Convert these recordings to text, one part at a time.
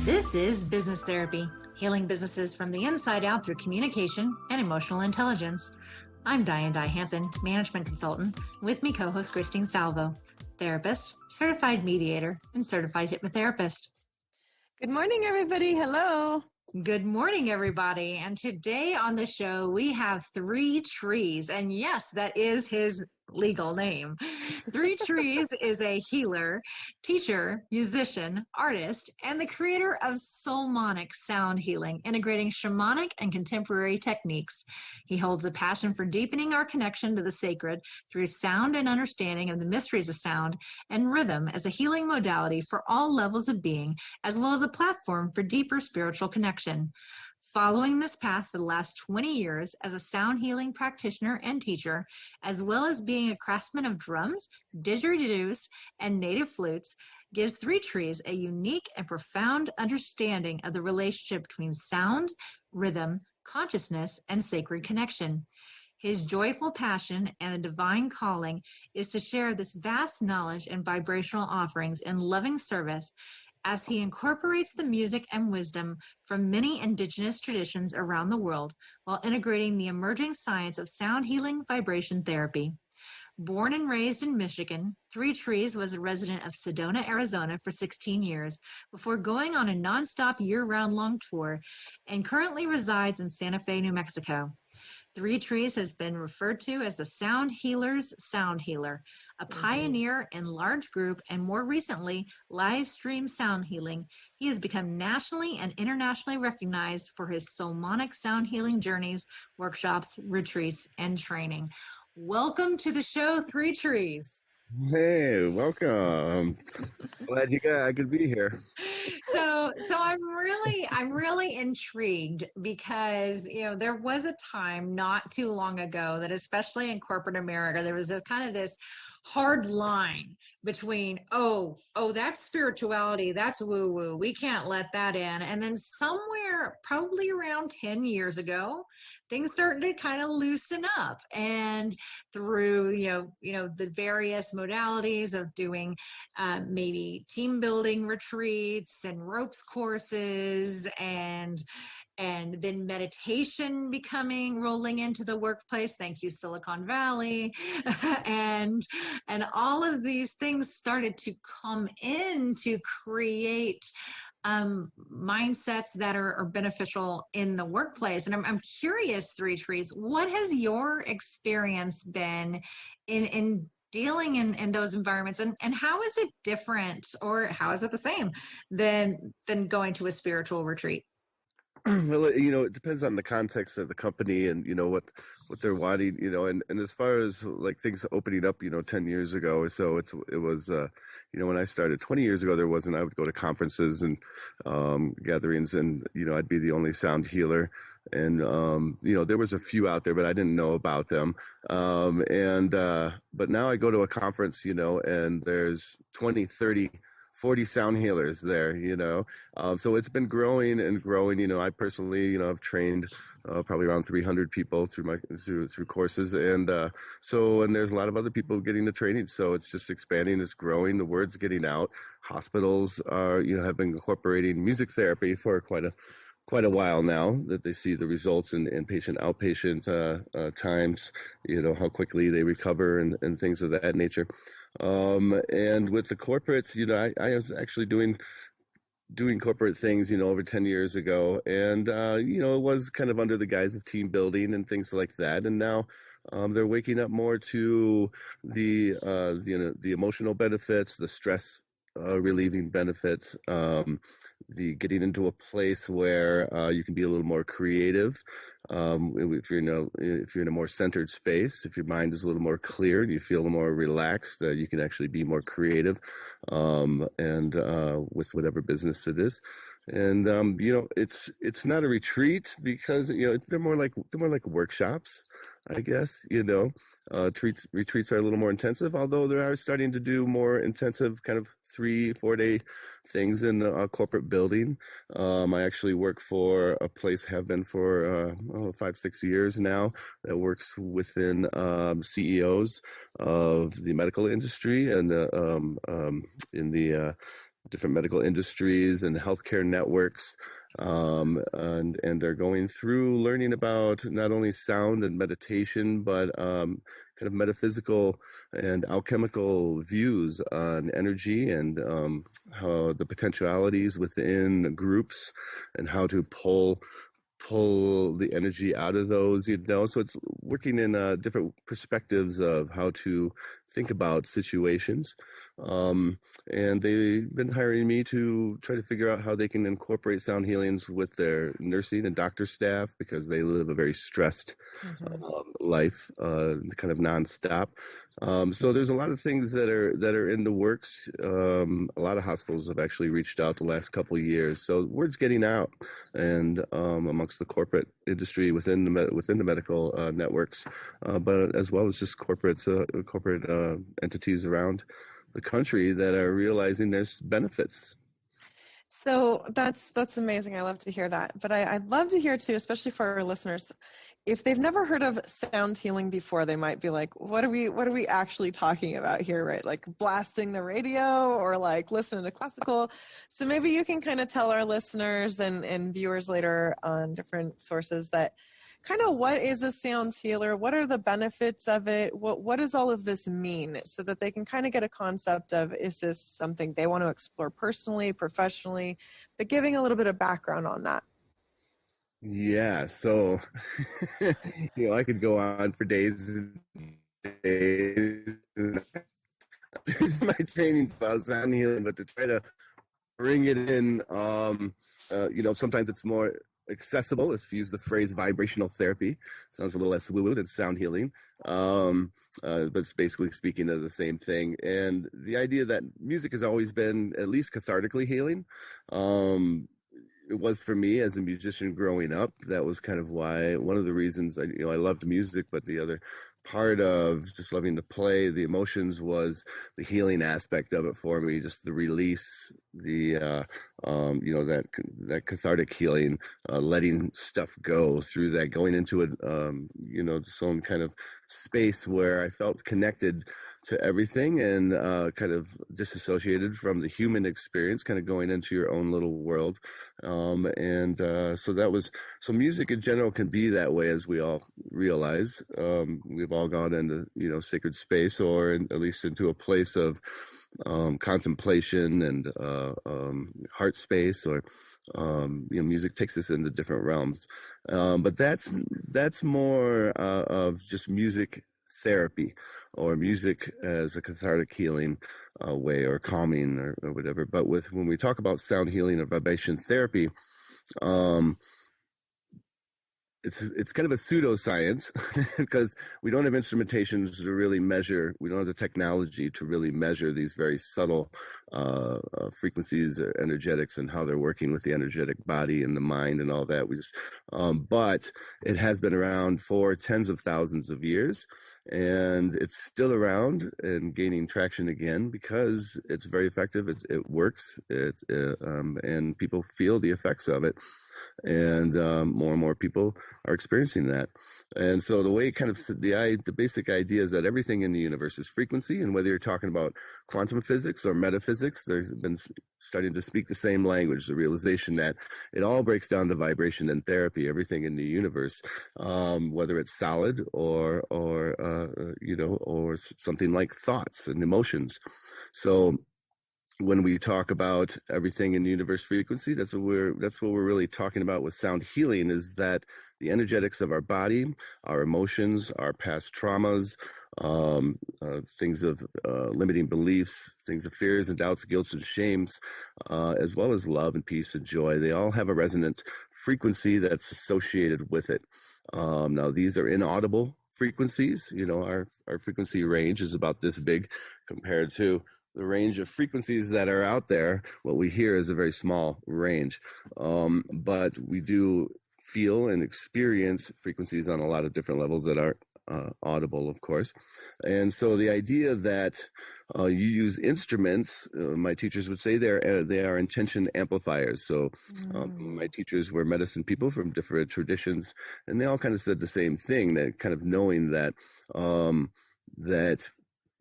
This is Business Therapy, healing businesses from the inside out through communication and emotional intelligence. I'm Diane Dye Hansen, management consultant, with me co-host Christine Salvo, therapist, certified mediator, and certified hypnotherapist. Good morning, everybody. Hello. Good morning, everybody. And today on the show, we have Three Trees. And yes, that is his legal name. Three Trees is a healer, teacher, musician, artist, and the creator of Soulmonic sound healing, integrating shamanic and contemporary techniques. He holds a passion for deepening our connection to the sacred through sound and understanding of the mysteries of sound and rhythm as a healing modality for all levels of being, as well as a platform for deeper spiritual connection. Following this path for the last 20 years as a sound healing practitioner and teacher, as well as being a craftsman of drums, didgeridoos, and native flutes, gives Three Trees a unique and profound understanding of the relationship between sound, rhythm, consciousness, and sacred connection. His joyful passion and the divine calling is to share this vast knowledge and vibrational offerings in loving service as he incorporates the music and wisdom from many indigenous traditions around the world while integrating the emerging science of sound healing vibration therapy. Born and raised in Michigan, Three Trees was a resident of Sedona, Arizona for 16 years before going on a nonstop year-round long tour and currently resides in Santa Fe, New Mexico. Three Trees has been referred to as the sound healer's sound healer, a pioneer in large group and more recently live stream sound healing. He has become nationally and internationally recognized for his Soulmonic sound healing journeys, workshops, retreats, and training. Welcome to the show, Three Trees. Hey, welcome. Glad I could be here. So I'm really intrigued because, there was a time not too long ago that especially in corporate America, there was a kind of this hard line between, that's spirituality, that's woo-woo, we can't let that in. And then somewhere probably around 10 years ago, things started to kind of loosen up, and through the various modalities of doing maybe team building retreats and ropes courses and then meditation rolling into the workplace. Thank you, Silicon Valley. and all of these things started to come in to create mindsets that are beneficial in the workplace. And I'm curious, Three Trees, what has your experience been in dealing in those environments, and how is it different, or how is it the same than going to a spiritual retreat? Well, it depends on the context of the company and, what they're wanting, and as far as like things opening up, 10 years ago or so, it was, when I started 20 years ago, I would go to conferences and gatherings, and, I'd be the only sound healer. And, there was a few out there, but I didn't know about them. But now I go to a conference, and there's 20, 30, 40 sound healers there, so it's been growing and growing. I personally, I've trained probably around 300 people through courses, and there's a lot of other people getting the training, so it's just expanding, it's growing, the word's getting out. Hospitals are, have been incorporating music therapy for quite a while now, that they see the results in patient outpatient times, how quickly they recover and things of that nature. And with the corporates, I was actually doing corporate things, over 10 years ago. And, it was kind of under the guise of team building and things like that. And now they're waking up more to the emotional benefits, the stress relieving benefits, the getting into a place where you can be a little more creative. If you're in a more centered space, if your mind is a little more clear and you feel more relaxed, you can actually be more creative, and with whatever business it is. And it's not a retreat because they're more like workshops, I guess. Retreats are a little more intensive, although they are starting to do more intensive kind of 3-4 day things in a corporate building. I actually work for a place, have been for 5-6 years now, that works within CEOs of the medical industry and in the different medical industries and healthcare networks. And they're going through learning about not only sound and meditation, but kind of metaphysical and alchemical views on energy and how the potentialities within groups and how to pull the energy out of those, so it's working in different perspectives of how to think about situations. And they've been hiring me to try to figure out how they can incorporate sound healings with their nursing and doctor staff, because they live a very stressed life, kind of nonstop. So there's a lot of things that are in the works. A lot of hospitals have actually reached out the last couple of years, so word's getting out, and amongst the corporate industry within the medical networks, but as well as just corporate entities around the country that are realizing there's benefits. So that's amazing. I love to hear that. But I'd love to hear too, especially for our listeners, if they've never heard of sound healing before, they might be like, what are we actually talking about here, right? Like blasting the radio or like listening to classical. So maybe you can kind of tell our listeners and viewers later on different sources that kind of what is a sound healer? What are the benefits of it? What does all of this mean, so that they can kind of get a concept of, is this something they want to explore personally, professionally, but giving a little bit of background on that. Yeah, so I could go on for days and days. There's my training about sound healing, but to try to bring it in, sometimes it's more accessible if you use the phrase vibrational therapy. Sounds a little less woo-woo than sound healing, but it's basically speaking of the same thing. And the idea that music has always been at least cathartically healing. It was for me as a musician growing up. That was kind of why, one of the reasons I loved music, but the other part of just loving to play the emotions was the healing aspect of it for me, just the release, the that cathartic healing, letting stuff go through that, going into its own kind of space where I felt connected to everything and kind of disassociated from the human experience, kind of going into your own little world. So music in general can be that way, as we all realize. We've all gone into sacred space, or at least into a place of contemplation and heart space, or music takes us into different realms. But that's more of just music therapy, or music as a cathartic healing way, or calming, or whatever. But when we talk about sound healing or vibration therapy, it's kind of a pseudoscience because we don't have instrumentations to really measure. We don't have the technology to really measure these very subtle frequencies or energetics and how they're working with the energetic body and the mind and all that. But it has been around for tens of thousands of years, and it's still around and gaining traction again because it's very effective. It works. And people feel the effects of it. And more and more people are experiencing that. And so the way the basic idea is that everything in the universe is frequency, and whether you're talking about quantum physics or metaphysics, there's been starting to speak the same language, the realization that it all breaks down to vibration and therapy. Everything in the universe, whether it's solid or something like thoughts and emotions. So when we talk about everything in the universe frequency, that's what we're really talking about with sound healing, is that the energetics of our body, our emotions, our past traumas, things of limiting beliefs, things of fears and doubts, guilt and shames, as well as love and peace and joy, they all have a resonant frequency that's associated with it. Now, these are inaudible frequencies. Our frequency range is about this big compared to the range of frequencies that are out there. What we hear is a very small range, but we do feel and experience frequencies on a lot of different levels that are audible, of course. And so the idea that you use instruments, my teachers would say they are intention amplifiers. So my teachers were medicine people from different traditions, and they all kind of said the same thing, that kind of knowing that that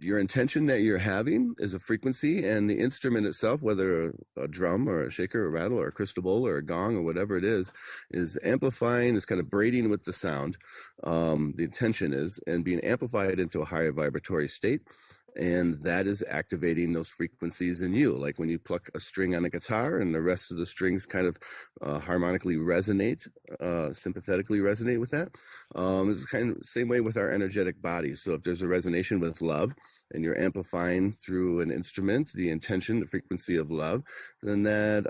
your intention that you're having is a frequency, and the instrument itself, whether a drum or a shaker or a rattle or a crystal bowl or a gong or whatever it is amplifying, is kind of braiding with the sound. The intention is, and being amplified into a higher vibratory state. And that is activating those frequencies in you. Like when you pluck a string on a guitar and the rest of the strings kind of harmonically resonate, sympathetically resonate with that. It's kind of the same way with our energetic bodies. So if there's a resonation with love, and you're amplifying through an instrument the intention, the frequency of love, then that,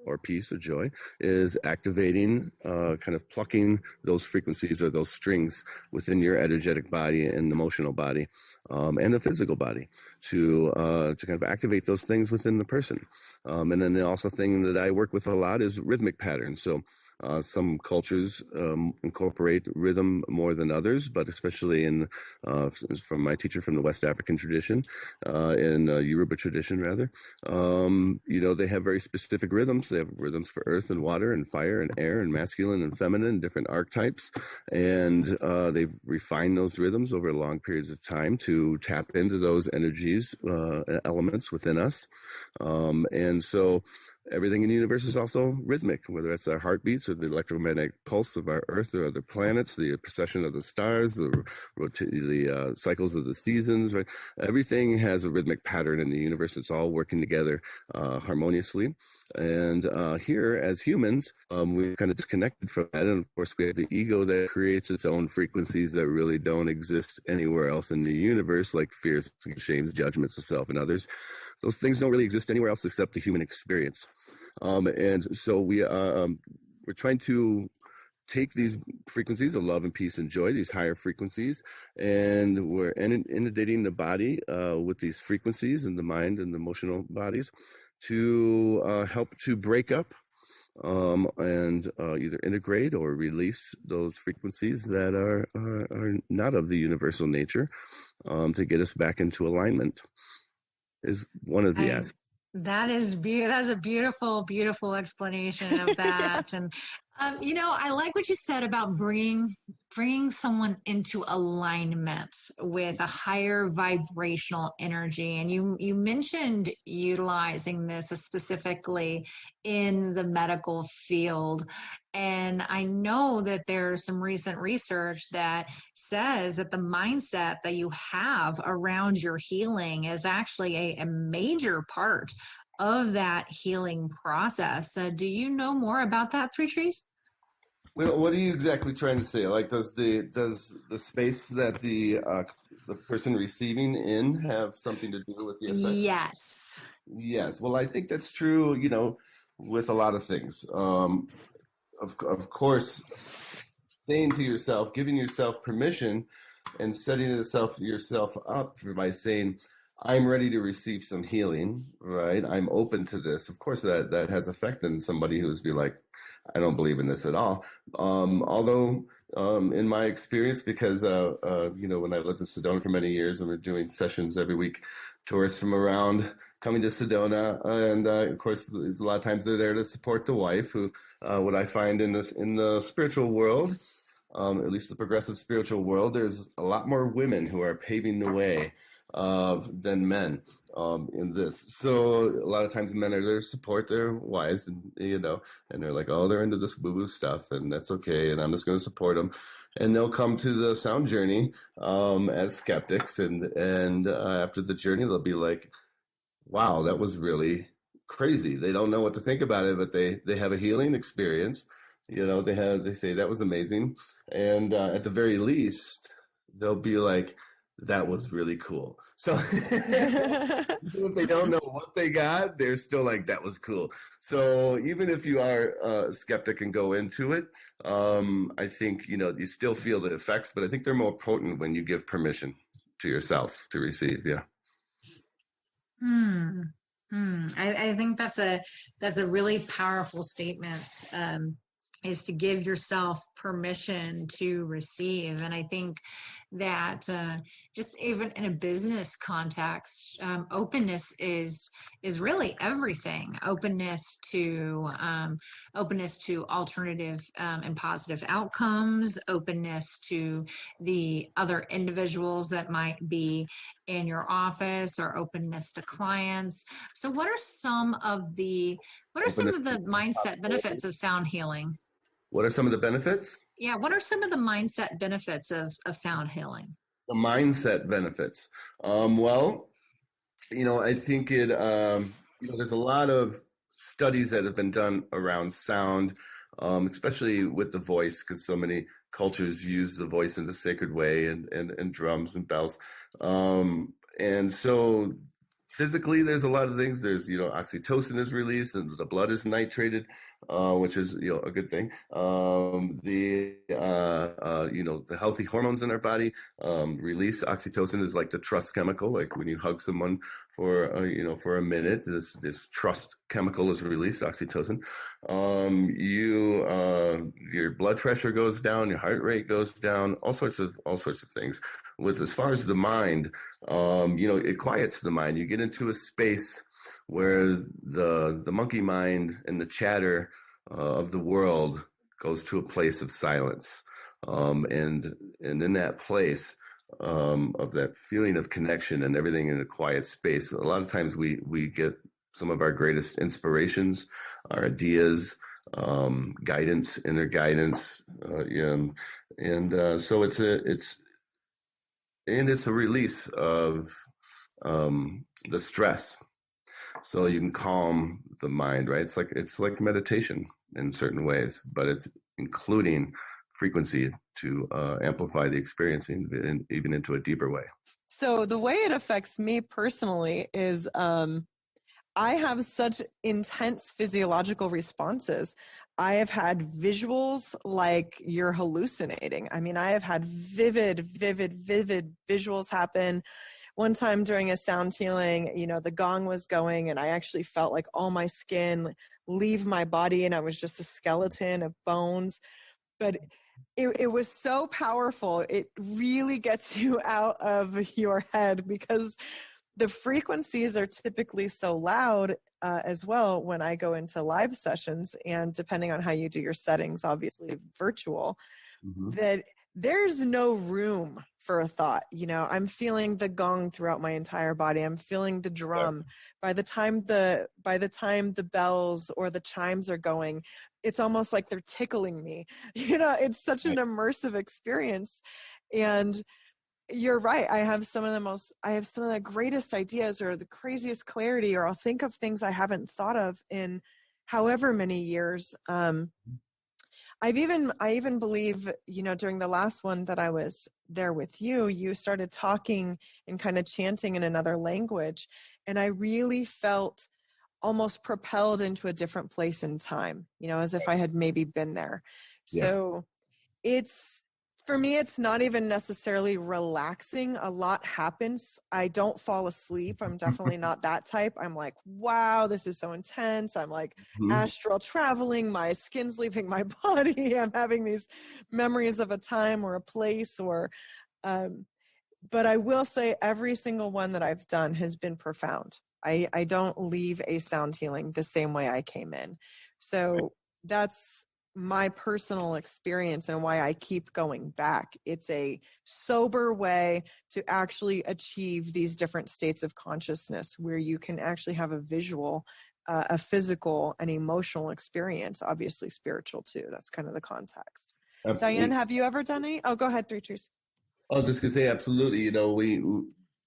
or peace or joy, is activating, kind of plucking those frequencies or those strings within your energetic body and emotional body, and the physical body to kind of activate those things within the person. And then the also thing that I work with a lot is rhythmic patterns. So some cultures incorporate rhythm more than others, but especially from my teacher from the West African tradition, in Yoruba tradition rather, they have very specific rhythms. They have rhythms for earth and water and fire and air and masculine and feminine, different archetypes, and they've refined those rhythms over long periods of time to tap into those energies, elements within us, and so everything in the universe is also rhythmic, whether it's our heartbeats or the electromagnetic pulse of our Earth or other planets, the precession of the stars, the cycles of the seasons. Right? Everything has a rhythmic pattern in the universe. It's all working together harmoniously. And here, as humans, we're kind of disconnected from that. And of course, we have the ego that creates its own frequencies that really don't exist anywhere else in the universe, like fears, shames, judgments of self and others. Those things don't really exist anywhere else except the human experience. And so we're trying to take these frequencies of love and peace and joy, these higher frequencies, and we're inundating the body with these frequencies in the mind and the emotional bodies to help to break up and either integrate or release those frequencies that are not of the universal nature, to get us back into alignment is one of the aspects. That's a beautiful, beautiful explanation of that. And, I like what you said about bringing someone into alignment with a higher vibrational energy. And you mentioned utilizing this specifically in the medical field. And I know that there's some recent research that says that the mindset that you have around your healing is actually a major part of that healing process. Do you know more about that, Three Trees? Well, what are you exactly trying to say? Like, does the space that the person receiving in have something to do with the effect? Yes. Yes. Well, I think that's true, with a lot of things. Of course, saying to yourself, giving yourself permission and setting yourself up by saying, I'm ready to receive some healing, right? I'm open to this. Of course, that has effect on somebody who's be like, I don't believe in this at all. Although, in my experience, because, when I lived in Sedona for many years and we're doing sessions every week, tourists from around coming to Sedona, and of course, there's a lot of times they're there to support the wife. Who, what I find in the spiritual world, at least the progressive spiritual world, there's a lot more women who are paving the way than men in this. So a lot of times men are there to support their wives, and and they're like, oh, they're into this woo-woo stuff, and that's okay, and I'm just going to support them. And they'll come to the sound journey as skeptics, and after the journey, they'll be like, wow, that was really crazy. They don't know what to think about it, but they have a healing experience. They say that was amazing, and at the very least, they'll be like, that was really cool. So even if they don't know what they got, they're still like, that was cool. So even if you are a skeptic and go into it, I think, you still feel the effects, but I think they're more potent when you give permission to yourself to receive. Yeah. I think that's a really powerful statement, is to give yourself permission to receive. And I think that just even in a business context, openness is really everything. Openness to alternative and positive outcomes, openness to the other individuals that might be in your office, or openness to clients. So what are some of the mindset benefits of sound healing? What are some of the benefits? Yeah, what are some of the mindset benefits of sound healing? The mindset benefits. Well, I think there's a lot of studies that have been done around sound, especially with the voice, because so many cultures use the voice in a sacred way, and drums and bells. And so physically, there's a lot of things. There's, oxytocin is released and the blood is nitrated, which is, a good thing. The healthy hormones in our body release. Oxytocin is like the trust chemical. Like when you hug someone for a minute, this trust chemical is released, oxytocin. Your blood pressure goes down, your heart rate goes down, all sorts of things. With as far as the mind, it quiets the mind. You get into a space where the monkey mind and the chatter of the world goes to a place of silence, and in that place of that feeling of connection and everything in a quiet space, a lot of times we get some of our greatest inspirations, our ideas, guidance, inner guidance, so it's a release of the stress, so you can calm the mind, right? It's like meditation in certain ways, but it's including frequency to amplify the experience and even into a deeper way. So the way it affects me personally is I have such intense physiological responses. I have had visuals like you're hallucinating. I mean, I have had vivid visuals happen. One time during a sound healing, the gong was going and I actually felt like all my skin leave my body and I was just a skeleton of bones. But it was so powerful. It really gets you out of your head because the frequencies are typically so loud as well when I go into live sessions, and depending on how you do your settings, obviously virtual, that there's no room for a thought. I'm feeling the gong throughout my entire body. I'm feeling the drum. By the time the bells or the chimes are going, it's almost like they're tickling me. It's such an immersive experience. And you're right. I have some of the greatest ideas or the craziest clarity, or I'll think of things I haven't thought of in however many years. I even believe, during the last one that I was there with you, you started talking and kind of chanting in another language. And I really felt almost propelled into a different place in time, as if I had maybe been there. Yes. So for me, it's not even necessarily relaxing. A lot happens. I don't fall asleep. I'm definitely not that type. I'm like, wow, this is so intense. I'm like astral traveling. My skin's leaving my body. I'm having these memories of a time or a place but I will say every single one that I've done has been profound. I don't leave a sound healing the same way I came in. So that's my personal experience and why I keep going back. It's a sober way to actually achieve these different states of consciousness where you can actually have a visual, a physical, and emotional experience, obviously spiritual too. That's kind of the context. Absolutely. Diane, have you ever done any? Oh, go ahead, Three Trees. I was just going to say, absolutely. We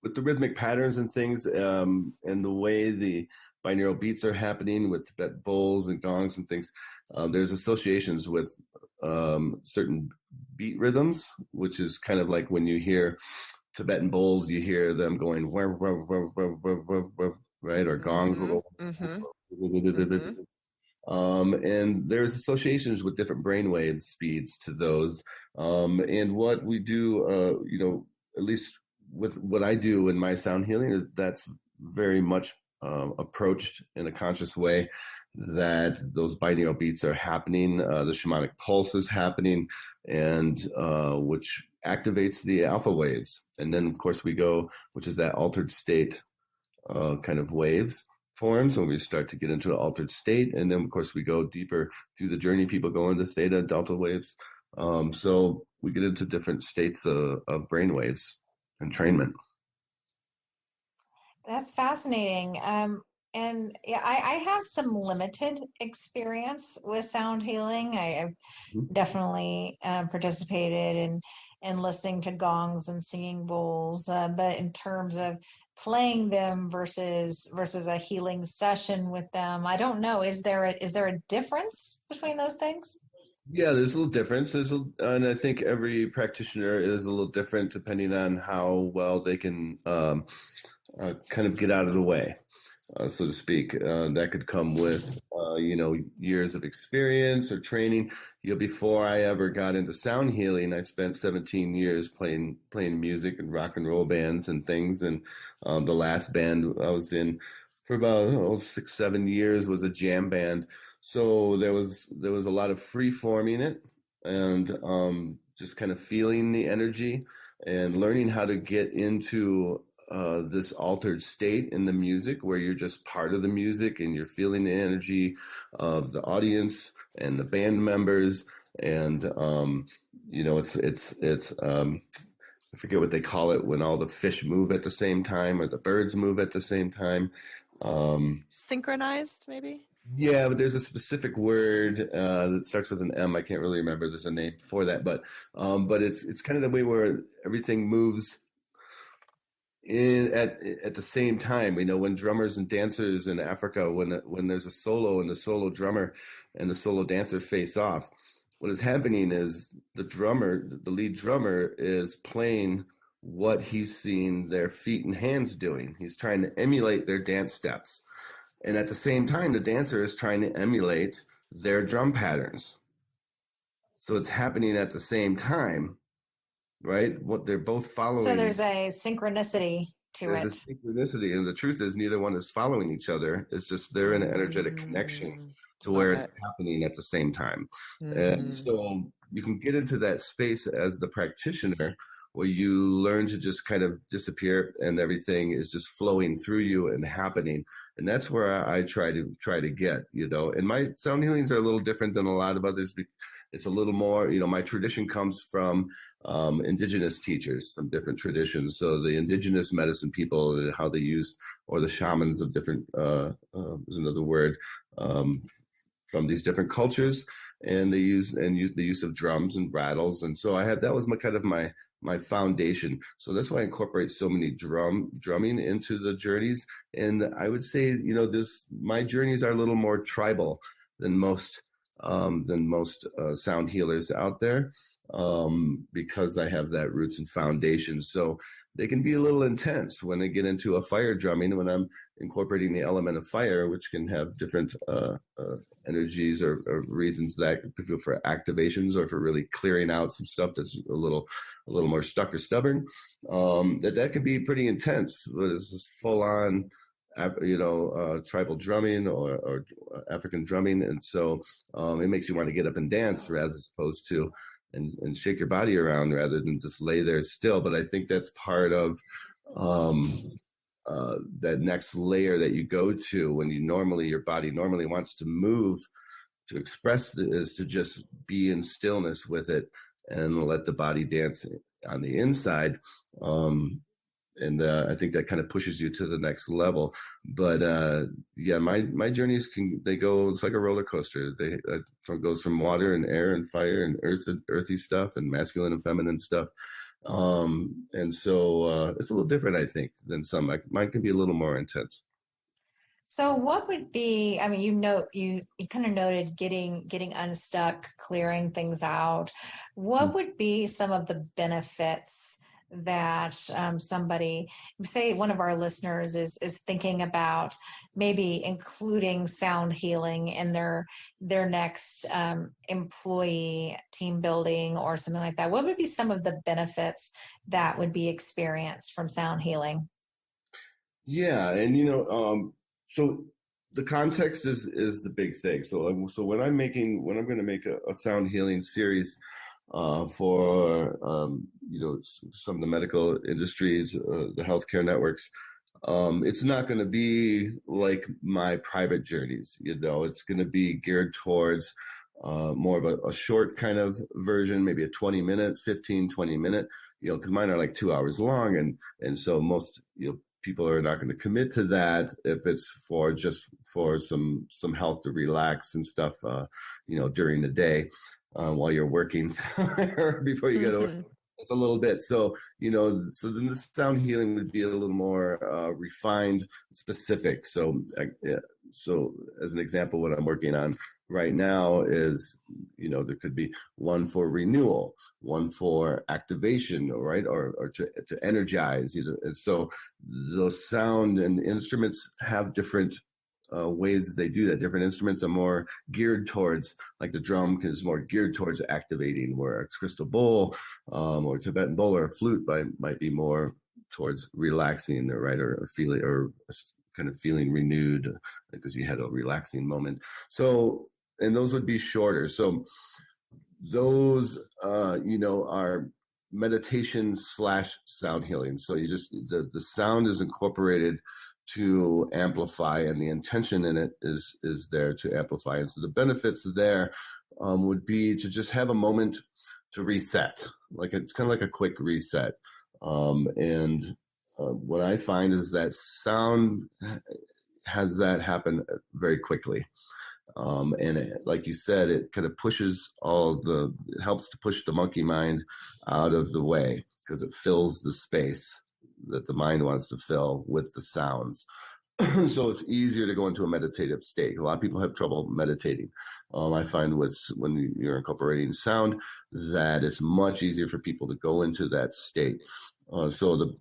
with the rhythmic patterns and things, and the way the binaural beats are happening with Tibetan bowls and gongs and things, there's associations with certain beat rhythms, which is kind of like when you hear Tibetan bowls, you hear them going, right? Or gongs. And there's associations with different brainwave speeds to those. And what we do, at least with what I do in my sound healing, is that's very much approached in a conscious way, that those binaural beats are happening, the shamanic pulse is happening, and which activates the alpha waves. And then, of course, we go, which is that altered state kind of waves forms when we start to get into an altered state. And then, of course, we go deeper through the journey. People go into theta, delta waves. So we get into different states of brain waves entrainment. That's fascinating. And yeah, I have some limited experience with sound healing. I've definitely participated in listening to gongs and singing bowls, but in terms of playing them versus a healing session with them, I don't know. Is there a difference between those things? Yeah, there's a little difference. And I think every practitioner is a little different depending on how well they can kind of get out of the way, so to speak. That could come with, years of experience or training. Before I ever got into sound healing, I spent 17 years playing music and rock and roll bands and things. And the last band I was in for about 6-7 years was a jam band. So there was a lot of free forming it and just kind of feeling the energy and learning how to get into this altered state in the music where you're just part of the music and you're feeling the energy of the audience and the band members. And it's I forget what they call it when all the fish move at the same time or the birds move at the same time. Synchronized, maybe? Yeah, but there's a specific word that starts with an M. I can't really remember. There's a name for that, but it's kind of the way where everything moves in at the same time. When drummers and dancers in Africa, when there's a solo and the solo drummer and the solo dancer face off, what is happening is the lead drummer, is playing what he's seen their feet and hands doing. He's trying to emulate their dance steps. And at the same time, the dancer is trying to emulate their drum patterns. So it's happening at the same time, right? What they're both following. So there's a synchronicity to it. There's a synchronicity. And the truth is neither one is following each other. It's just they're in an energetic connection to where it's happening at the same time. And so you can get into that space as the practitioner where you learn to just kind of disappear and everything is just flowing through you and happening. And that's where I try to get, and my sound healings are a little different than a lot of others. It's a little more, my tradition comes from indigenous teachers from different traditions. So the indigenous medicine people, how they use, or the shamans of different, is another word, from these different cultures. And they use the use of drums and rattles. And so that was my foundation. So that's why I incorporate so many drumming into the journeys. And I would say, my journeys are a little more tribal than most sound healers out there, because I have that roots and foundation. So they can be a little intense when they get into a fire drumming, when I'm incorporating the element of fire, which can have different energies or reasons that could be for activations or for really clearing out some stuff that's a little more stuck or stubborn. That can be pretty intense. This is full on, tribal drumming or African drumming. And so it makes you want to get up and dance rather as opposed to and shake your body around rather than just lay there still. But I think that's part of that next layer that you go to when your body normally wants to move, to express is to just be in stillness with it and let the body dance on the inside. And I think that kind of pushes you to the next level. But my journeys it's like a roller coaster. It goes from water and air and fire and earthy stuff and masculine and feminine stuff. And so it's a little different, I think, than some. Mine can be a little more intense. So what would be, you kind of noted getting unstuck, clearing things out. What would be some of the benefits that somebody, say one of our listeners is thinking about maybe including sound healing in their next employee team building or something like that? What would be some of the benefits that would be experienced from sound healing? Yeah, and so the context is the big thing. So when I'm going to make a sound healing series, for some of the medical industries, the healthcare networks. It's not going to be like my private journeys. It's going to be geared towards more of a short kind of version, maybe a 20-minute, 20-minute, because mine are like 2 hours long. And so most, people are not going to commit to that if it's for some health to relax and stuff, during the day while you're working before you get over. It's a little bit. So, so then the sound healing would be a little more refined, specific. So, so as an example, what I'm working on right now is, there could be one for renewal, one for activation, right? Or to energize, And so those sound and instruments have different ways they do that. Different instruments are more geared towards, like the drum is more geared towards activating, where a crystal bowl or Tibetan bowl or a flute might be more towards relaxing, right? Or feeling, or kind of feeling renewed because you had a relaxing moment. So, and those would be shorter. So those, are meditation / sound healing. So you just, the sound is incorporated to amplify, and the intention in it is there to amplify. And so the benefits there would be to just have a moment to reset. Like it's kind of like a quick reset. What I find is that sound has that happen very quickly. Like you said, it kind of it helps to push the monkey mind out of the way, because it fills the space that the mind wants to fill with the sounds. So it's easier to go into a meditative state. A lot of people have trouble meditating. I find when you're incorporating sound, that it's much easier for people to go into that state. So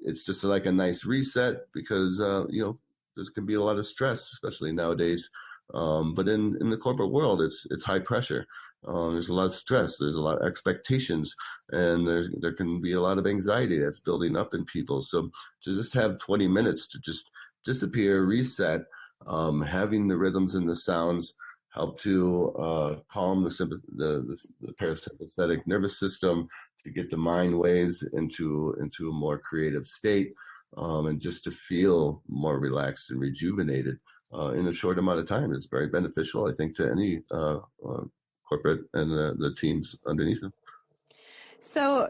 it's just like a nice reset, because there's can be a lot of stress, especially nowadays. But in the corporate world, it's high pressure. There's a lot of stress. There's a lot of expectations, and there can be a lot of anxiety that's building up in people. So to just have 20 minutes to just disappear, reset, having the rhythms and the sounds help to calm the parasympathetic nervous system, to get the mind waves into a more creative state, and just to feel more relaxed and rejuvenated in a short amount of time is very beneficial, I think, to any corporate and the teams underneath them. So,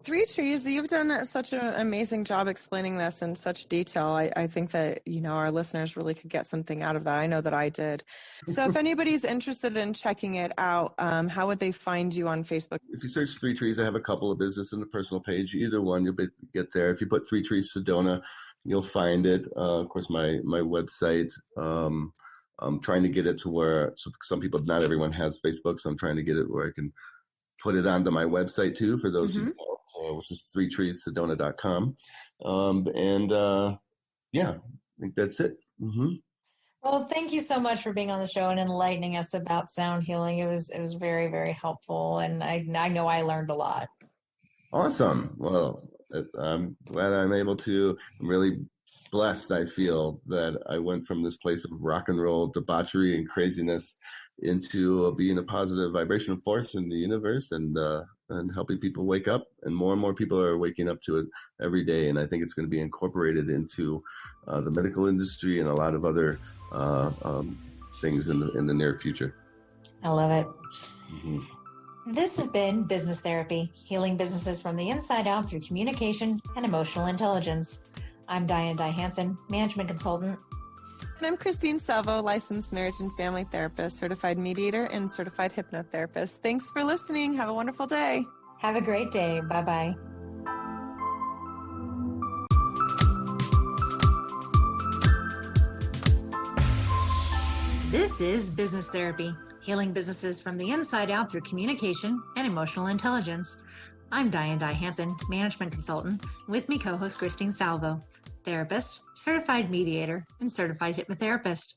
Three Trees, you've done such an amazing job explaining this in such detail. I think that, our listeners really could get something out of that. I know that I did. So if anybody's interested in checking it out, how would they find you on Facebook? If you search Three Trees, I have a couple of business and a personal page. Either one, you'll get there. If you put Three Trees Sedona, you'll find it. Of course, my website, I'm trying to get it to where some people, not everyone has Facebook, so I'm trying to get it where I can put it onto my website too, for those who don't, which is threetreessedona.com. Yeah, I think that's it. Well, thank you so much for being on the show and enlightening us about sound healing. It was very, very helpful, and I know I learned a lot. Awesome. Well, I'm glad I'm able to. I'm really blessed, I feel, that I went from this place of rock and roll debauchery and craziness into being a positive vibrational force in the universe, and helping people wake up. And more people are waking up to it every day. And I think it's going to be incorporated into the medical industry and a lot of other things in the near future. I love it. This has been Business Therapy, healing businesses from the inside out through communication and emotional intelligence. I'm Diane Dye Hansen, management consultant. And I'm Christine Salvo, licensed marriage and family therapist, certified mediator, and certified hypnotherapist. Thanks for listening. Have a wonderful day. Have a great day. Bye-bye. This is Business Therapy, healing businesses from the inside out through communication and emotional intelligence. I'm Diane Dye Hansen, management consultant, with me co-host Christine Salvo, therapist, certified mediator, and certified hypnotherapist.